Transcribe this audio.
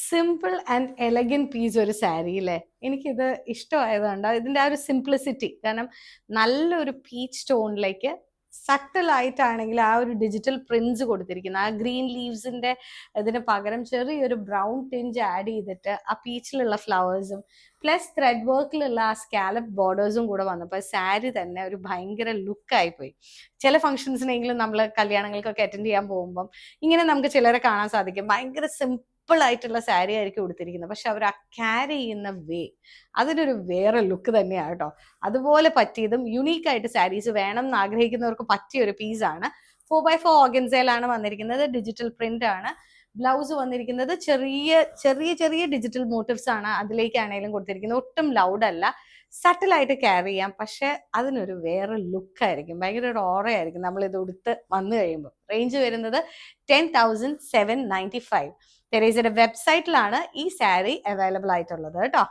Simple and elegant piece ഒരു സാരി അല്ലേ? എനിക്കിത് ഇഷ്ടമായതുകൊണ്ട് ഇതിന്റെ ആ ഒരു സിംപ്ലിസിറ്റി, കാരണം നല്ലൊരു പീച്ച് ടോണിലേക്ക് സട്ടിൽ ആയിട്ടാണെങ്കിൽ ആ ഒരു ഡിജിറ്റൽ പ്രിന്റ്സ് കൊടുത്തിരിക്കുന്നത്, ആ ഗ്രീൻ ലീവ്സിന്റെ ഇതിന് പകരം ചെറിയൊരു ബ്രൗൺ ടിഞ്ച് ആഡ് ചെയ്തിട്ട് ആ പീച്ചിലുള്ള ഫ്ലവേഴ്സും പ്ലസ് ത്രെഡ് വർക്കിലുള്ള ആ സ്കാലപ്പ് ബോർഡേഴ്സും കൂടെ വന്നപ്പോൾ സാരി തന്നെ ഒരു ഭയങ്കര ലുക്കായി പോയി. ചില ഫംഗ്ഷൻസിനെങ്കിലും നമ്മൾ കല്യാണങ്ങൾക്കൊക്കെ അറ്റൻഡ് ചെയ്യാൻ പോകുമ്പം ഇങ്ങനെ നമുക്ക് ചിലരെ കാണാൻ സാധിക്കും, ഭയങ്കര സിമ്പിൾ ആയിട്ടുള്ള സാരി ആയിരിക്കും കൊടുത്തിരിക്കുന്നത്, പക്ഷെ അവർ ആ ക്യാരി ചെയ്യുന്ന വേ അതിനൊരു വേറെ ലുക്ക് തന്നെയാണ് കേട്ടോ. അതുപോലെ പറ്റിയതും യുണീക്ക് ആയിട്ട് സാരീസ് വേണം എന്ന് ആഗ്രഹിക്കുന്നവർക്ക് പറ്റിയ ഒരു പീസാണ്. 4x4 ഓർഗൻസയിലാണ് വന്നിരിക്കുന്നത്, ഡിജിറ്റൽ പ്രിന്റ് ആണ്. ബ്ലൗസ് വന്നിരിക്കുന്നത് ചെറിയ ചെറിയ ചെറിയ ഡിജിറ്റൽ മോട്ടീവ്സ് ആണ് അതിലേക്കാണെങ്കിലും കൊടുത്തിരിക്കുന്നത്. ഒട്ടും ലൗഡ് അല്ല, സട്ടിലായിട്ട് ക്യാരി ചെയ്യാം, പക്ഷെ അതിനൊരു വേറെ ലുക്കായിരിക്കും, ഭയങ്കര ഒരു ഓറയായിരിക്കും നമ്മൾ ഇത് ഉടുത്ത് വന്നു കഴിയുമ്പോൾ. റേഞ്ച് വരുന്നത് 10,795. തെരേസയുടെ വെബ്സൈറ്റിലാണ് ഈ സാരി അവൈലബിൾ ആയിട്ടുള്ളത് കേട്ടോ.